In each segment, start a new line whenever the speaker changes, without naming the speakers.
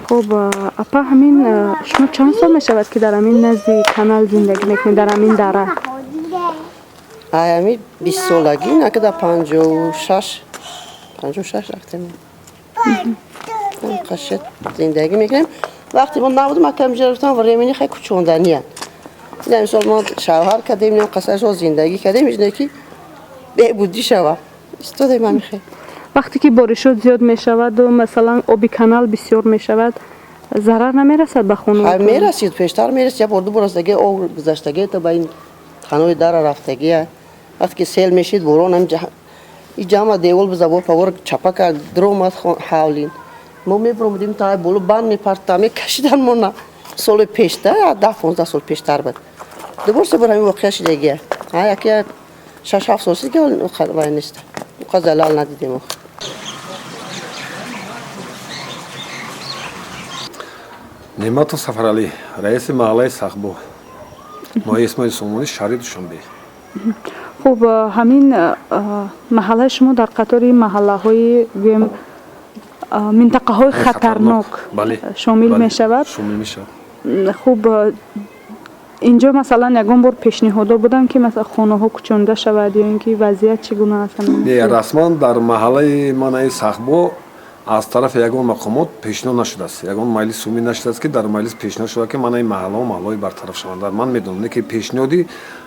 خب اپا همین شما چند سال می شود که در همین نزدیک کانال زندگی میکنید در همین دره؟
همین 20 سالگی نه که در 56 رفتیم قشت زندگی میکنیم. وقتی ما نبودیم ما کم جرفتم و ریمینی خیلی کوچوندنیه. این مثال ما شوهر کردیم نیم قصرش رو زندگی کردیم اینه که بهبودی شود استادیم همین خیلی.
وقتی که بارش زیاد می شود و مثلا آبی کانال بسیار می شود ضرر نمی رسد به خونه؟
می رسید پیشتر می رسید. یا دو برستگی او گذشتگی تا به این خانوی در رفتگیه. وقتی که سیل میشید بارون هم این جمع دیوال به زبور پاور چپا کرد درومت حاولین ما میبرمودیم تا بولو بند میپرتم میکشیدن ما نه سال پیشتر 10-15 سال پیشتر بود دوباره سه بار همین واقعه شدگیه یکی 6-7 سالسی که وای نیست اون زلال ندیدیم.
نعمت سفرعلی رئیس محله سخبو ما اسماعیل سومونی شهری دوشنبه.
خب همین محله شما در قطار محله های منطقه های خطرناک شامل می شود؟
شامل می شود.
خب اینجا مثلا یکم بار پیشنهادا بودن که مثلا خانه ها کچونده شود یا اینکه وضعیت چگونه است؟
نه رسما در محله منای سخبو از طرف یگان مقامات پیشنهاد نشده است. یگان مجلس عمومی نشده است که در مجلس پیشنهاد شده که منای محله و محله برطرف شوند. در من میدونم که پیشنهادی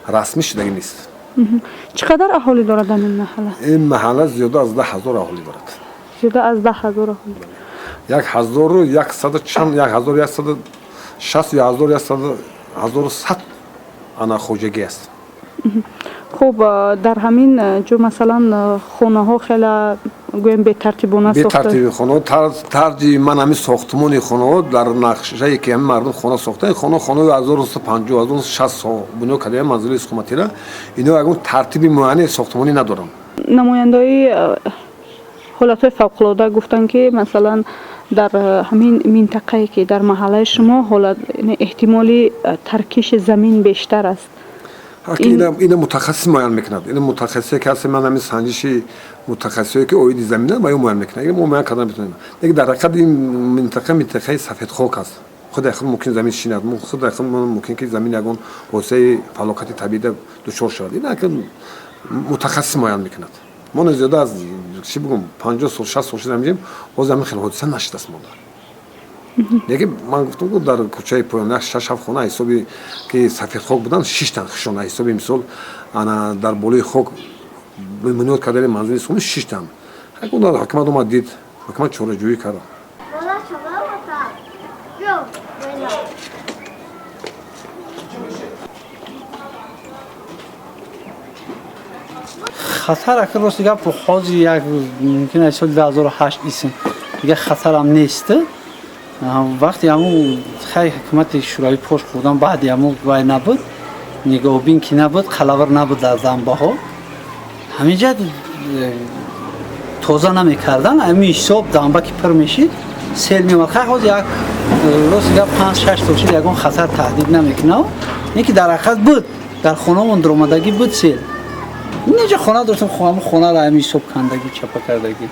رسمی شدگی نیست.
چقدر اهالی دارد در این محله؟
این محله زیاده از 10,000 اهالی دارد.
زیاده از 10,000 اهالی؟
1100 چند 1160 یا 1100 انا خوجگی است.
خب در همین جو مثلا خانه ها خیلی گویم به ترتیبونه ساخته؟
به ترتیب خانه ترجیح من همین ساختمان خانه در نقشه که همین مردم خانه ساخته خانه 1950 1960 بنا کرده منزل حکومتی را اینا اون ترتیب معین ساختمانی ندارن.
نماینده‌های حالت فوق العاده گفتن که مثلا در همین منطقه‌ای که در محله شما حالت احتمالی ترکیش زمین بیشتر است.
این متخصص معین میکند. این متخصصی که هست من همین سنجشی متخصصی که اوید زمینه ما معین میکنه. اگه ما معین کردن بتونیم. دیگه در حقیقت این منطقه سفید خاک است. خود اخر ممکن زمین شیند. خود اخر ممکن که زمین یگان حوزه فلاکت طبیعی دچار شود. این که متخصص معین میکند. ما زیاده از چی بگم 50 سال 60 سال شدیم و زمین خیلی حادثه نشده است مونده. دیگه من گفتم در کوچه پایان 6-7 خانه حسابی که سفید خاک بودن 6 تا خشونه حسابی مثال انا در بالای خاک بنیاد کردن منزل اسمش 6 تا حکومت حکومت دید حکومت چاره جویی کرد.
خطر اگر راست دیگه په خاص یک ممکنه سال 2008 ایسن دیگه خطر هم نیست. وقتی همون خیلی حکومت شورای پشت بودن بعد همون وای نبود نگاه بین که نبود خلاور نبود در زنبه ها همینجا توزه نمی کردن همین حساب زنبه که پر میشید سیل میمد خیلی خود یک راست دیگه 5-6 تا شد یکون خطر تهدید نمیکنه. اینکه در حقیقت بود در خونه من درآمدگی بود سیل اینجا خونه داشتم خونه را همین حساب کندگی چپا کردگی